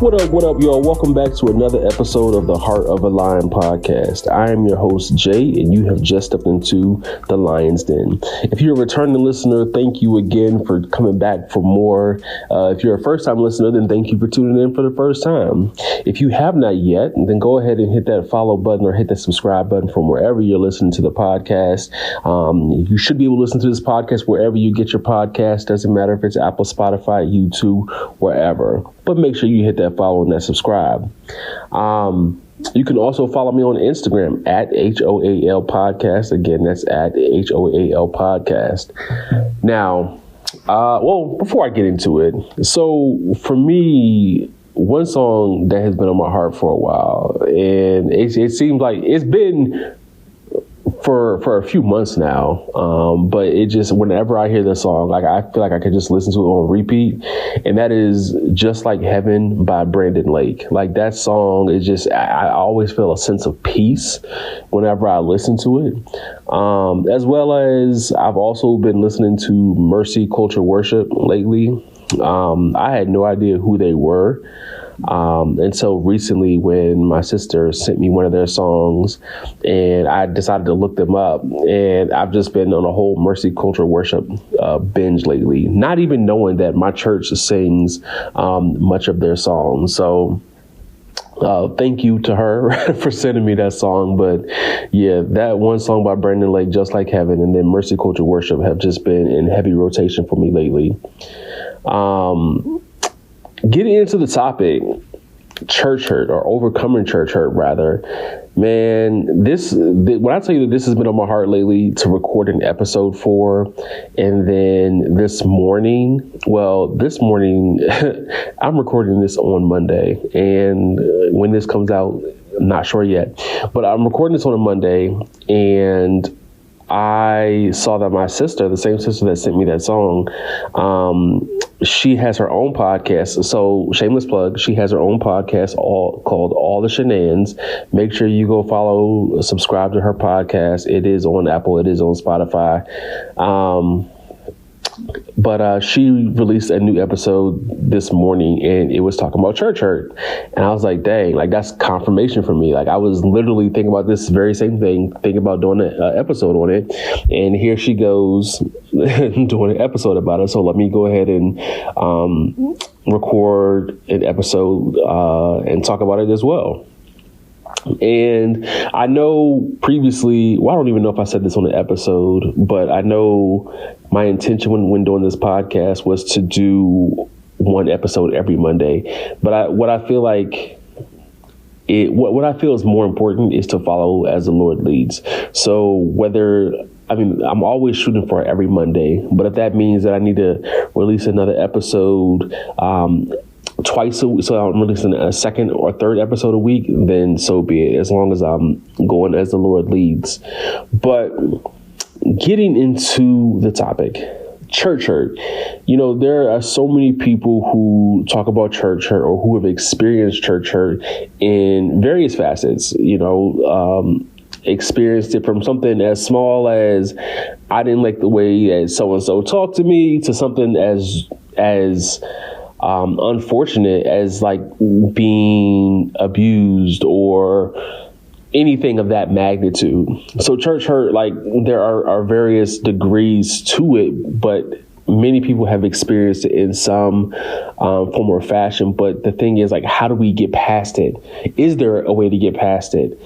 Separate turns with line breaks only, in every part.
What up, y'all? Welcome back to another episode of the Heart of a Lion podcast. I am your host, Jay, and you have just stepped into the Lion's Den. If you're a returning listener, thank you again for coming back for more. If you're a first-time listener, then thank you for tuning in for the first time. If you have not yet, then go ahead and hit that follow button or hit that subscribe button from wherever you're listening to the podcast. You should be able to listen to this podcast wherever you get your podcast. Doesn't matter if it's Apple, Spotify, YouTube, wherever. But make sure you hit that follow and that subscribe. You can also follow me on Instagram at HoAL podcast. Again, that's at HoAL podcast. Now, before I get into it, so for me, one song that has been on my heart for a while, and it seems like it's been for a few months now, but it just, whenever I hear this song, like I feel like I could just listen to it on repeat, and that is Just Like Heaven by Brandon Lake. Like, that song is just, I always feel a sense of peace whenever I listen to it, as well as I've also been listening to Mercy Culture Worship lately. I had no idea who they were until recently, when my sister sent me one of their songs and I decided to look them up, and I've just been on a whole Mercy Culture Worship binge lately, not even knowing that my church sings much of their songs. So thank you to her for sending me that song. But yeah, that one song by Brandon Lake, Just Like Heaven, and then Mercy Culture Worship have just been in heavy rotation for me lately. Getting into the topic, church hurt, or overcoming church hurt, rather, man, when I tell you that this has been on my heart lately to record an episode for, and then this morning, I'm recording this on Monday, and when this comes out, I'm not sure yet, but I'm recording this on a Monday, and I saw that my sister, the same sister that sent me that song, she has her own podcast. So shameless plug, she has her own podcast called All the Shenanigans. Make sure you go follow, subscribe to her podcast. It is on Apple. It is on Spotify. But she released a new episode this morning, and it was talking about church hurt. And I was like, dang, like, that's confirmation for me. Like, I was literally thinking about this very same thing, thinking about doing an episode on it. And here she goes doing an episode about it. So let me go ahead and record an episode and talk about it as well. And I know previously, I don't even know if I said this on the episode, but I know my intention when doing this podcast was to do one episode every Monday. But what I feel is more important is to follow as the Lord leads. So I'm always shooting for every Monday, but if that means that I need to release another episode twice a week, so I'm releasing a second or third episode a week, then so be it, as long as I'm going as the Lord leads. But getting into the topic, church hurt. There are so many people who talk about church hurt, or who have experienced church hurt in various facets. Experienced it from something as small as, I didn't like the way that so-and-so talked to me, to something as unfortunate as like being abused or anything of that magnitude. So church hurt, like, there are various degrees to it, but many people have experienced it in some form or fashion. But the thing is, like, how do we get past it? Is there a way to get past it?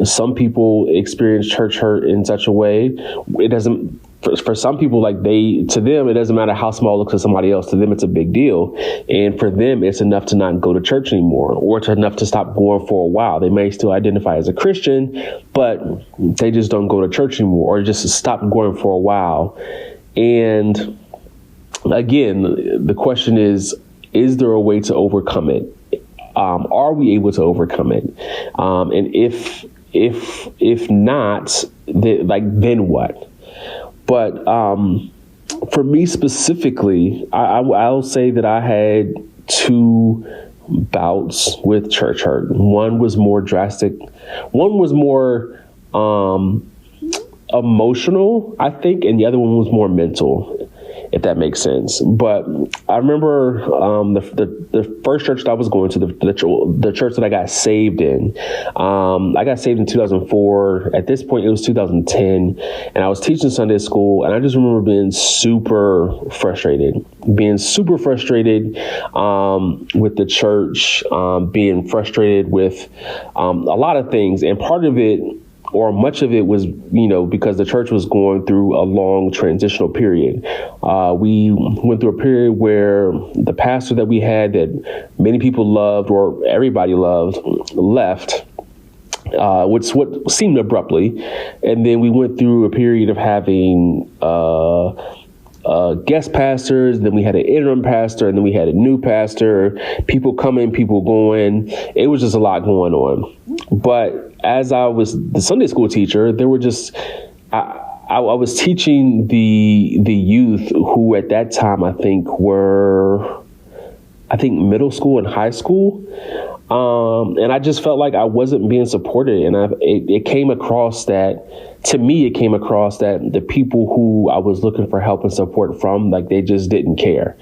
Some people experience church hurt in such a way, it doesn't. For some people, to them, it doesn't matter how small it looks to somebody else. To them, it's a big deal. And for them, it's enough to not go to church anymore, or it's enough to stop going for a while. They may still identify as a Christian, but they just don't go to church anymore, or just stop going for a while. And again, the question is there a way to overcome it? Are we able to overcome it? And if not, then what? But for me specifically, I'll say that I had two bouts with church hurt. One was more drastic. One was more emotional, I think, and the other one was more mental. if that makes sense. But I remember the first church that I was going to, the church that I got saved in. I got saved in 2004. At this point, it was 2010, and I was teaching Sunday school, and I just remember being super frustrated with the church, being frustrated with a lot of things. And part of it, or much of it, was, because the church was going through a long transitional period. We went through a period where the pastor that we had, that many people loved, or everybody loved, left, which what seemed abruptly. And then we went through a period of having guest pastors, then we had an interim pastor, and then we had a new pastor, people coming, people going. It was just a lot going on. But as I was the Sunday school teacher, there were just, I was teaching the youth who at that time I think were middle school and high school. And I just felt like I wasn't being supported. And it came across that the people who I was looking for help and support from, like, they just didn't care.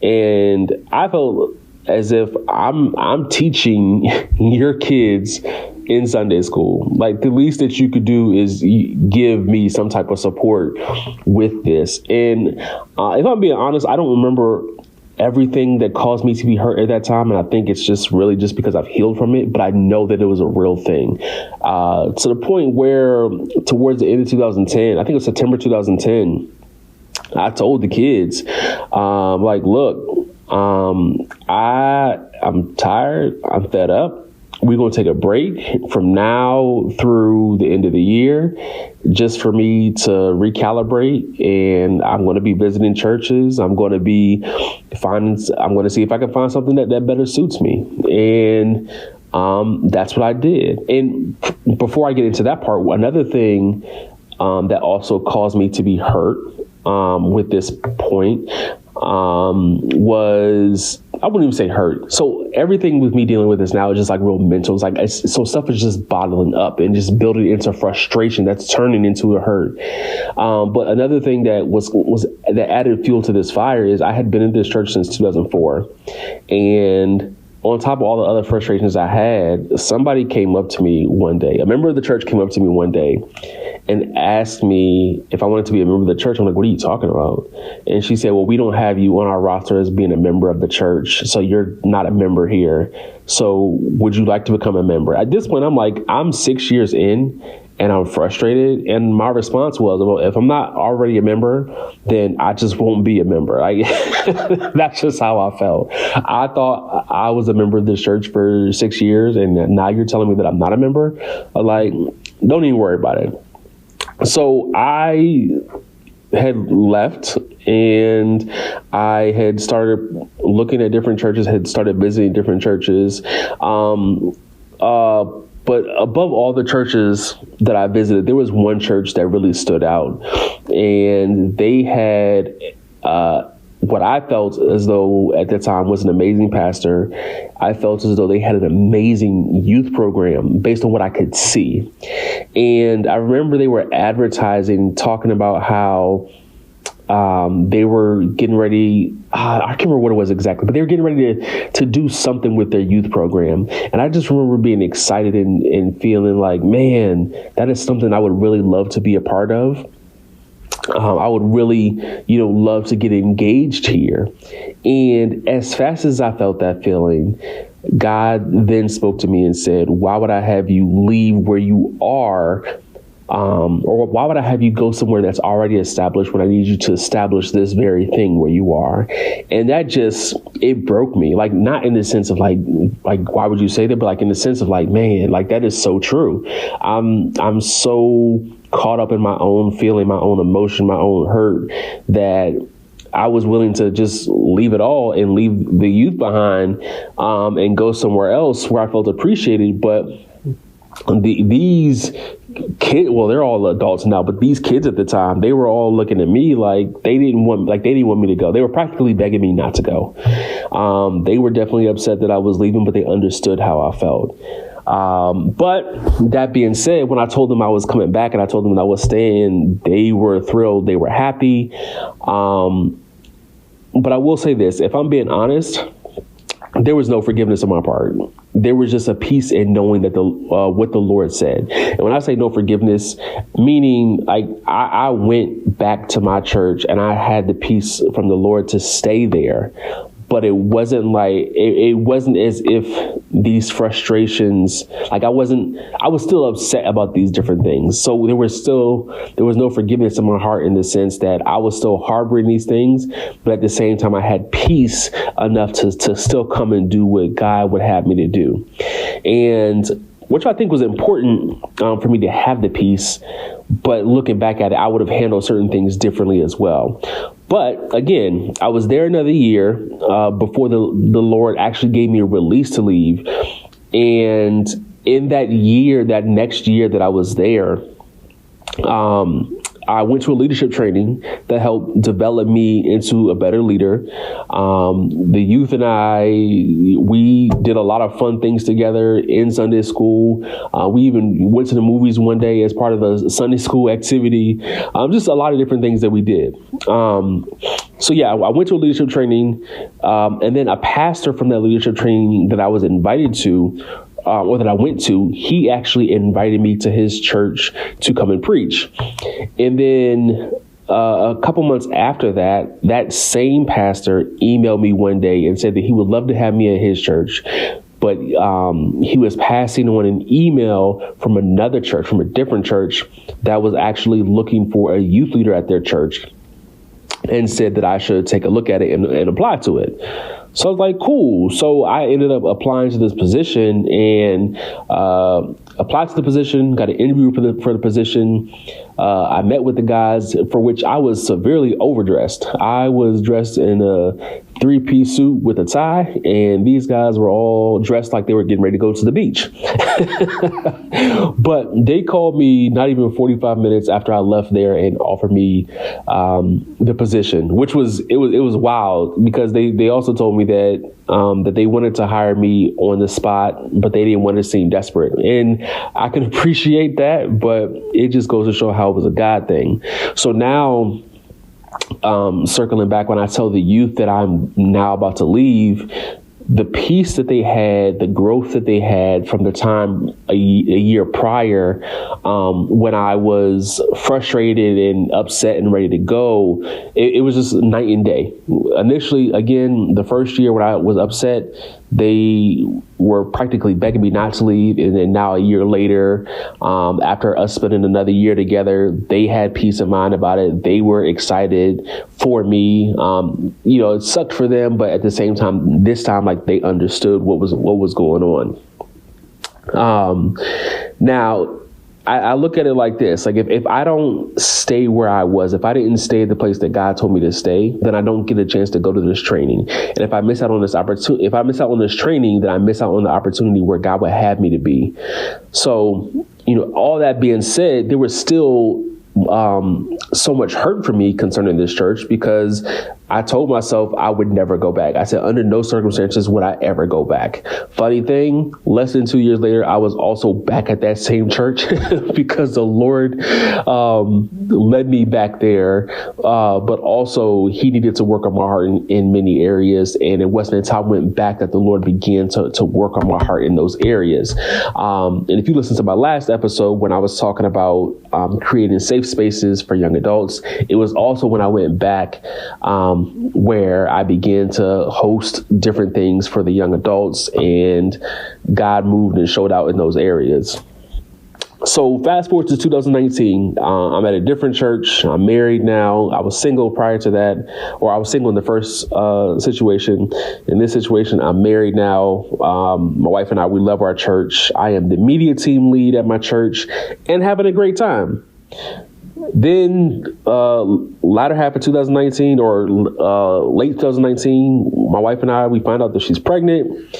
And I felt as if I'm teaching your kids in Sunday school. Like, the least that you could do is give me some type of support with this. And if I'm being honest, I don't remember everything that caused me to be hurt at that time. And I think it's just really just because I've healed from it. But I know that it was a real thing, to the point where towards the end of 2010, I think it was September 2010, I told the kids, look, I'm tired. I'm fed up. We're going to take a break from now through the end of the year, just for me to recalibrate. And I'm going to be visiting churches. I'm going to see if I can find something that better suits me. And that's what I did. And before I get into that part, another thing that also caused me to be hurt with this point was, I wouldn't even say hurt. So everything with me dealing with this now is just like real mental. It's like, so stuff is just bottling up and just building into frustration that's turning into a hurt. But another thing that was that added fuel to this fire is I had been in this church since 2004. And on top of all the other frustrations I had, somebody came up to me one day. A member of the church came up to me one day and asked me if I wanted to be a member of the church. I'm like, what are you talking about? And she said, well, we don't have you on our roster as being a member of the church, so you're not a member here. So would you like to become a member? At this point, I'm like, I'm 6 years in and I'm frustrated. And my response was, well, if I'm not already a member, then I just won't be a member. That's just how I felt. I thought I was a member of this church for 6 years, and now you're telling me that I'm not a member? Like, don't even worry about it. So I had left, and I had started looking at different churches, had started visiting different churches. But above all the churches that I visited, there was one church that really stood out, and they had what I felt as though at the time was an amazing pastor. I felt as though they had an amazing youth program based on what I could see. And I remember they were advertising, talking about how they were getting ready. I can't remember what it was exactly, but they were getting ready to do something with their youth program. And I just remember being excited and feeling like, man, that is something I would really love to be a part of. I would really, love to get engaged here. And as fast as I felt that feeling, God then spoke to me and said, why would I have you leave where you are? Or why would I have you go somewhere that's already established when I need you to establish this very thing where you are? And that just, it broke me. Like, not in the sense of like, why would you say that? But like in the sense of like, man, like that is so true. I'm so caught up in my own feeling, my own emotion, my own hurt, that I was willing to just leave it all and leave the youth behind, and go somewhere else where I felt appreciated. But these kids, well, they're all adults now, but these kids at the time, they were all looking at me like they didn't want me to go. They were practically begging me not to go. They were definitely upset that I was leaving, but they understood how I felt. But that being said, when I told them I was coming back and I told them that I was staying, they were thrilled. They were happy. But I will say this, if I'm being honest, there was no forgiveness on my part. There was just a peace in knowing that what the Lord said. And when I say no forgiveness, meaning I went back to my church and I had the peace from the Lord to stay there. But it wasn't like it wasn't as if these frustrations, I was still upset about these different things. So there was no forgiveness in my heart, in the sense that I was still harboring these things. But at the same time, I had peace enough to still come and do what God would have me to do. And which I think was important for me to have the peace. But looking back at it, I would have handled certain things differently as well. But again, I was there another year before the Lord actually gave me a release to leave. And in that next year that I was there, I went to a leadership training that helped develop me into a better leader. The youth and we did a lot of fun things together in Sunday school. We even went to the movies one day as part of the Sunday school activity. Just a lot of different things that we did. So yeah, I went to a leadership training, and then a pastor from that leadership training that I was invited to, or that I went to, he actually invited me to his church to come and preach. And then a couple months after that, that same pastor emailed me one day and said that he would love to have me at his church. But he was passing on an email from another church, from a different church, that was actually looking for a youth leader at their church, and said that I should take a look at it and apply to it. So I was like, cool. So I ended up applying to this position and applied to the position, got an interview for the position. I met with the guys, for which I was severely overdressed. I was dressed in a 3-piece suit with a tie, and these guys were all dressed like they were getting ready to go to the beach. But they called me not even 45 minutes after I left there and offered me the position, which was wild, because they also told me that they wanted to hire me on the spot, but they didn't want to seem desperate. And I can appreciate that, but it just goes to show how it was a God thing. So now, circling back, when I tell the youth that I'm now about to leave, the peace that they had, the growth that they had from the time a year prior, when I was frustrated and upset and ready to go, it was just night and day. Initially, again, the first year when I was upset, they were practically begging me not to leave. And then now a year later, after us spending another year together, they had peace of mind about it. They were excited for me. It sucked for them, but at the same time, this time, they understood what was going on. Now, I look at it like this. If I don't stay where I was, if I didn't stay at the place that God told me to stay, then I don't get a chance to go to this training. And if I miss out on this opportunity, if I miss out on this training, then I miss out on the opportunity where God would have me to be. So, all that being said, there was still so much hurt for me concerning this church, because I told myself I would never go back. I said, under no circumstances would I ever go back. Funny thing, less than 2 years later, I was also back at that same church because the Lord led me back there. But also he needed to work on my heart in many areas. And it wasn't until I went back that the Lord began to work on my heart in those areas. And if you listen to my last episode, when I was talking about creating safe spaces for young adults, it was also when I went back where I began to host different things for the young adults, and God moved and showed out in those areas. So fast forward to 2019, I'm at a different church. I'm married now. I was single prior to that, or I was single in the first situation. In this situation, I'm married now. My wife and I, we love our church. I am the media team lead at my church and having a great time. Then latter half of 2019 or late 2019, my wife and I, we find out that she's pregnant.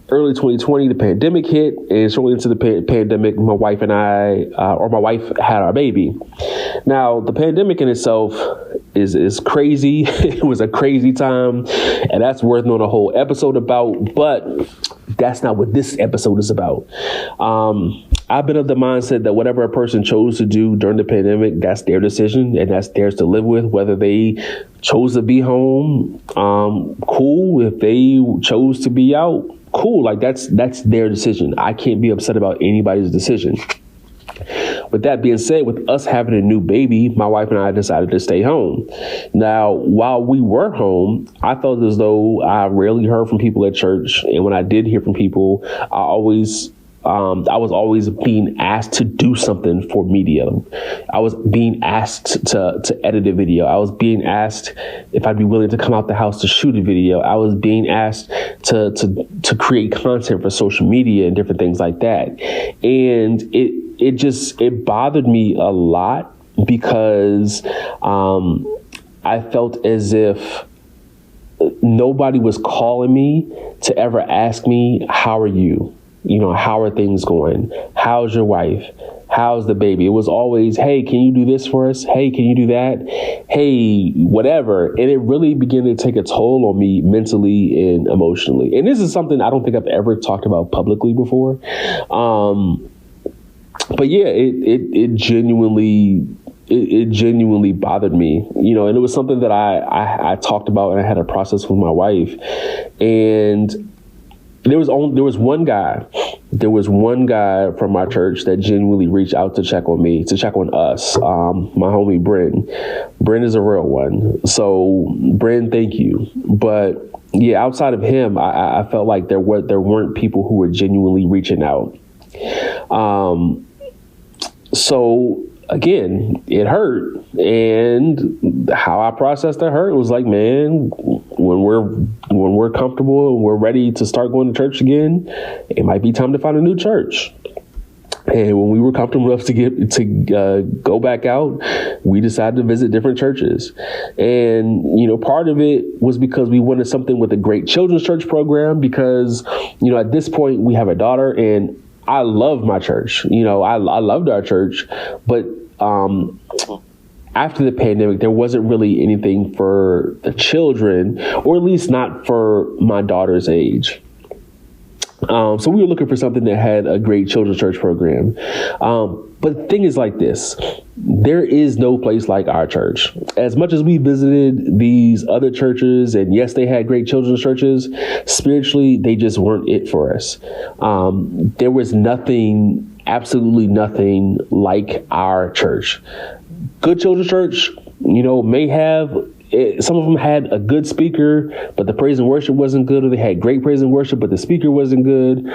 Early 2020, the pandemic hit, and shortly into the pandemic, my wife and I, or my wife had our baby. Now, the pandemic in itself is crazy. It was a crazy time, and that's worth knowing a whole episode about, but that's not what this episode is about. I've been of the mindset that whatever a person chose to do during the pandemic, that's their decision and that's theirs to live with. Whether they chose to be home, cool. If they chose to be out, cool. Like that's their decision. I can't be upset about anybody's decision. With that being said, with us having a new baby, my wife and I decided to stay home. Now, while we were home, I felt as though I rarely heard from people at church. And when I did hear from people, I was always being asked to do something for media. I was being asked to edit a video. I was being asked if I'd be willing to come out the house to shoot a video. I was being asked to create content for social media and different things like that. And it bothered me a lot because I felt as if nobody was calling me to ever ask me, how are you? You know, how are things going? How's your wife? How's the baby? It was always, hey, can you do this for us? Hey, can you do that? Hey, whatever. And it really began to take a toll on me mentally and emotionally. And this is something I don't think I've ever talked about publicly before. But yeah, it genuinely bothered me, you know, and it was something that I talked about and I had a process with my wife. And there was one guy from my church that genuinely reached out to check on me, to check on us. My homie, Bryn. Bryn is a real one. So Bryn, thank you. But yeah, outside of him, I felt like there weren't people who were genuinely reaching out. So again, it hurt. And how I processed the hurt was like, man, when we're comfortable and we're ready to start going to church again, it might be time to find a new church. And when we were comfortable enough to go back out, we decided to visit different churches. And, you know, part of it was because we wanted something with a great children's church program because, you know, at this point we have a daughter and I love my church. You know, I loved our church, but after the pandemic, there wasn't really anything for the children, or at least not for my daughter's age. So we were looking for something that had a great children's church program. But the thing is like this, there is no place like our church. As much as we visited these other churches, and yes, they had great children's churches, spiritually, they just weren't it for us. There was nothing, absolutely nothing like our church. Good children's church, you know, may have, some of them had a good speaker, but the praise and worship wasn't good, or they had great praise and worship, but the speaker wasn't good.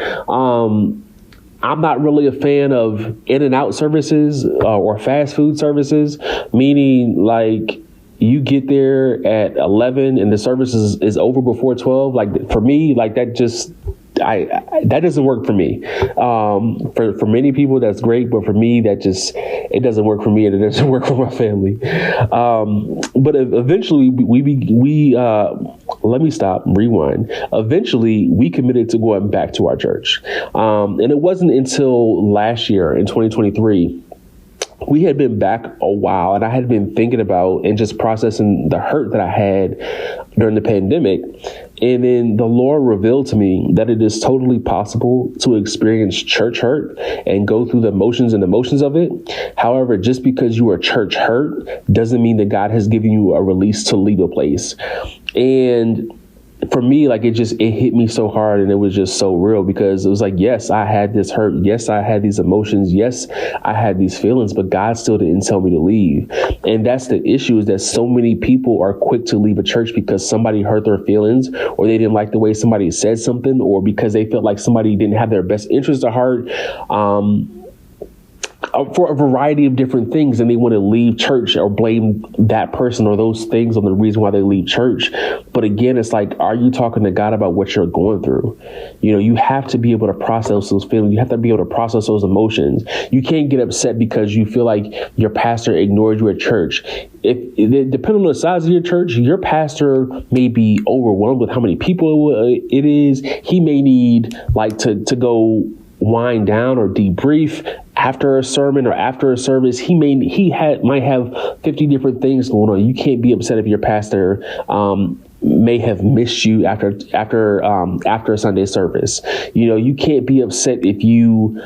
I'm not really a fan of in-and-out services or fast food services, meaning like you get there at 11 and the service is over before 12. Like for me, like that just, that doesn't work for me. For many people, that's great, but for me, it doesn't work for me, and it doesn't work for my family. But eventually, let me stop, rewind. Eventually, we committed to going back to our church, and it wasn't until last year in 2023. We had been back a while, and I had been thinking about and just processing the hurt that I had during the pandemic. And then the Lord revealed to me that it is totally possible to experience church hurt and go through the motions and emotions of it. However, just because you are church hurt doesn't mean that God has given you a release to leave a place. And for me, like it hit me so hard, and it was just so real, because it was like, yes, I had this hurt. Yes, I had these emotions. Yes, I had these feelings, but God still didn't tell me to leave. And that's the issue, is that so many people are quick to leave a church because somebody hurt their feelings, or they didn't like the way somebody said something, or because they felt like somebody didn't have their best interest at heart. For a variety of different things, and they want to leave church or blame that person or those things on the reason why they leave church. But again, it's like, are you talking to God about what you're going through? You know, you have to be able to process those feelings. You have to be able to process those emotions. You can't get upset because you feel like your pastor ignored you at church. Depending on the size of your church, your pastor may be overwhelmed with how many people it is. He may need to go wind down or debrief after a sermon or after a service. He might have 50 different things going on. You can't be upset if your pastor may have missed you after a Sunday service. You know, you can't be upset if you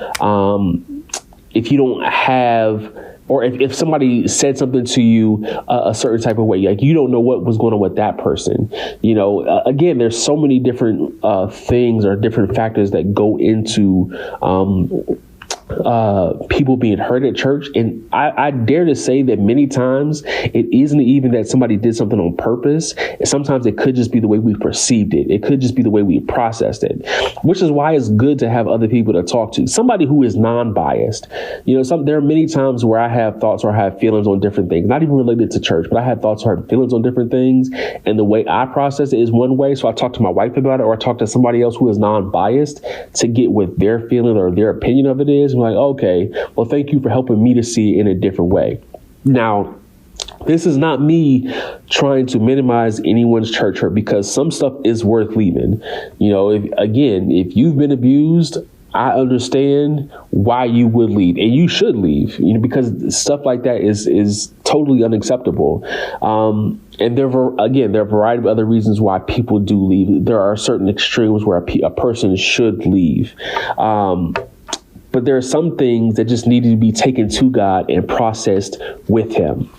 if you don't have, or if somebody said something to you a certain type of way, like you don't know what was going on with that person. Again, there's so many different things or different factors that go into people being hurt at church. And I dare to say that many times it isn't even that somebody did something on purpose. Sometimes it could just be the way we perceived it. It could just be the way we processed it, which is why it's good to have other people to talk to. Somebody who is non-biased. There are many times where I have thoughts or I have feelings on different things, not even related to church, but I have thoughts or have feelings on different things. And the way I process it is one way. So I talk to my wife about it, or I talk to somebody else who is non-biased to get what their feeling or their opinion of it is. I'm like, okay, well, thank you for helping me to see it in a different way. Now, this is not me trying to minimize anyone's church hurt, because some stuff is worth leaving. If you've been abused, I understand why you would leave, and you should leave, because stuff like that is totally unacceptable. And there are a variety of other reasons why people do leave. There are certain extremes where a person should leave. But there are some things that just need to be taken to God and processed with him.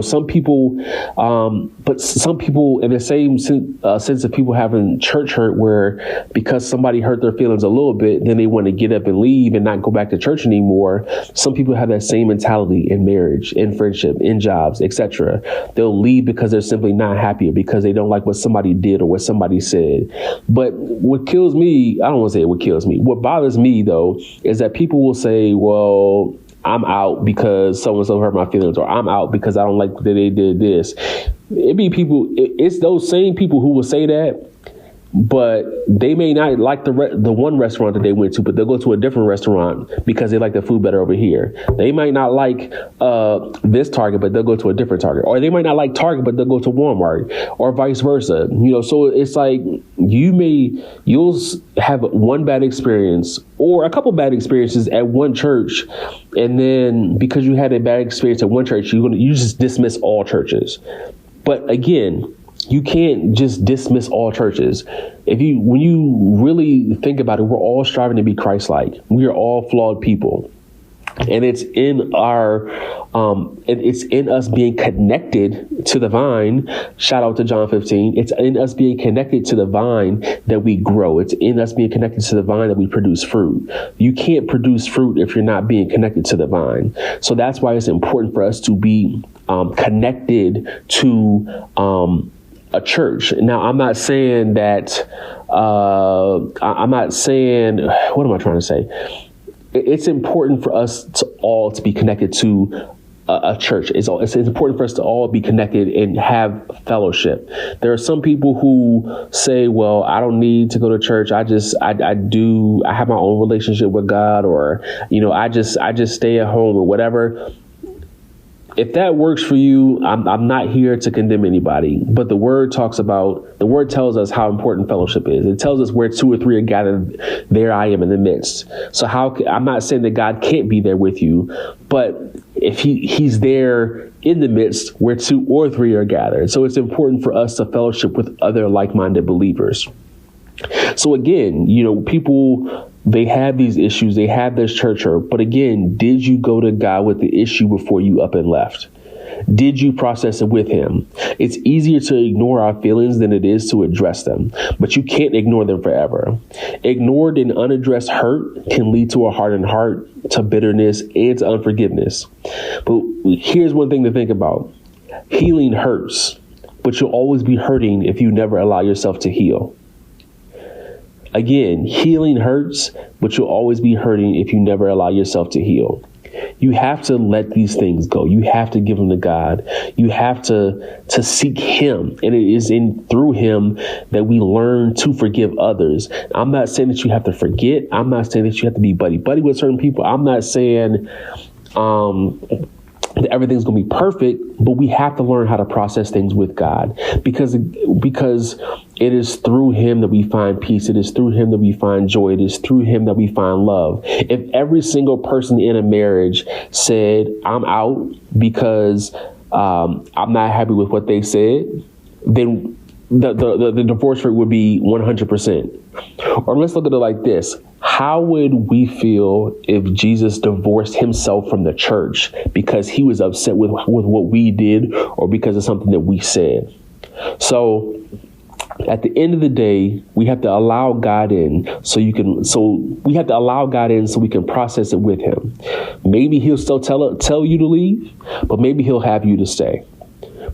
Some people in the same sense of people having church hurt, where because somebody hurt their feelings a little bit, then they want to get up and leave and not go back to church anymore. Some people have that same mentality in marriage, in friendship, in jobs, etc. They'll leave because they're simply not happy, or because they don't like what somebody did or what somebody said. But what kills me, I don't want to say what kills me. What bothers me, though, is that people will say, well, I'm out because so-and-so hurt my feelings, or I'm out because I don't like that they did this. It's those same people who will say that, but they may not like the one restaurant that they went to, but they'll go to a different restaurant because they like the food better over here. They might not like this Target, but they'll go to a different Target. Or they might not like Target, but they'll go to Walmart, or vice versa. So it's like you'll have one bad experience or a couple bad experiences at one church, and then because you had a bad experience at one church, you just dismiss all churches. But again, you can't just dismiss all churches. When you really think about it, we're all striving to be Christ-like. We are all flawed people. And it's in us being connected to the vine. Shout out to John 15. It's in us being connected to the vine that we grow. It's in us being connected to the vine that we produce fruit. You can't produce fruit if you're not being connected to the vine. So that's why it's important for us to be connected to a church. Now, I'm not saying that, what am I trying to say? It's important for us to be connected to a church. It's important for us to all be connected and have fellowship. There are some people who say, well, I don't need to go to church. I have my own relationship with God, or, I just stay at home or whatever. If that works for you, I'm not here to condemn anybody, but the word tells us how important fellowship is. It tells us where 2 or 3 are gathered, there I am in the midst. So I'm not saying that God can't be there with you, but if he's there in the midst where 2 or 3 are gathered. So it's important for us to fellowship with other like-minded believers. So again, people, they have these issues, they have this church hurt. But again, did you go to God with the issue before you up and left? Did you process it with him? It's easier to ignore our feelings than it is to address them, but you can't ignore them forever. Ignored and unaddressed hurt can lead to a hardened heart, to bitterness, and to unforgiveness. But here's one thing to think about. Healing hurts, but you'll always be hurting if you never allow yourself to heal. Again, healing hurts, but you'll always be hurting if you never allow yourself to heal. You have to let these things go. You have to give them to God. You have to seek him. And it is through him that we learn to forgive others. I'm not saying that you have to forget. I'm not saying that you have to be buddy with certain people. I'm not saying that everything's going to be perfect, but we have to learn how to process things with God, because it is through him that we find peace. It is through him that we find joy. It is through him that we find love. If every single person in a marriage said, I'm out because I'm not happy with what they said, then the divorce rate would be 100%. Or let's look at it like this. How would we feel if Jesus divorced himself from the church because he was upset with what we did or because of something that we said? So at the end of the day, we have to allow God in so we can process it with him. Maybe he'll still tell you to leave, but maybe he'll have you to stay.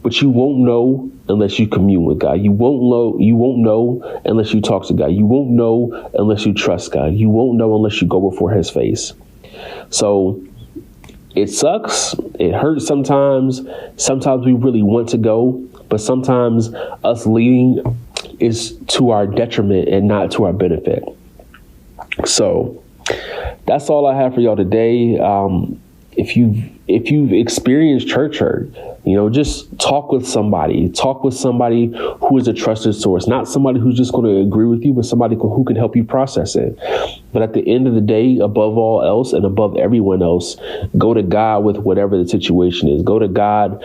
But you won't know unless you commune with God. You won't know unless you talk to God. You won't know unless you trust God. You won't know unless you go before his face. So it sucks. It hurts sometimes. Sometimes we really want to go, but sometimes us leaving is to our detriment and not to our benefit. So that's all I have for y'all today. If you've experienced church hurt, just talk with somebody who is a trusted source, not somebody who's just going to agree with you, but somebody who can help you process it. But at the end of the day, above all else and above everyone else, go to God with whatever the situation is. Go to God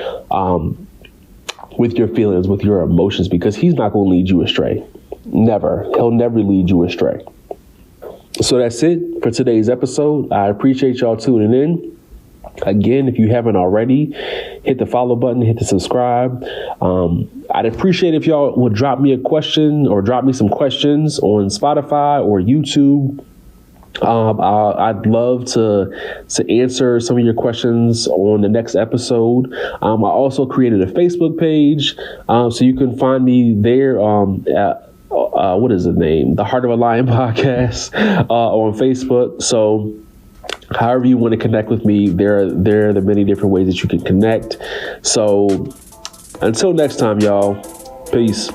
with your feelings, with your emotions, because he's not going to lead you astray. Never. He'll never lead you astray. So that's it for today's episode. I appreciate y'all tuning in. Again, if you haven't already, hit the follow button, hit the subscribe. I'd appreciate if y'all would drop me a question or drop me some questions on Spotify or YouTube. I'd love to answer some of your questions on the next episode. I also created a Facebook page, so you can find me there at what is the name? The Heart of a Lion podcast on Facebook. So however you want to connect with me, there are the many different ways that you can connect. So until next time, y'all, peace.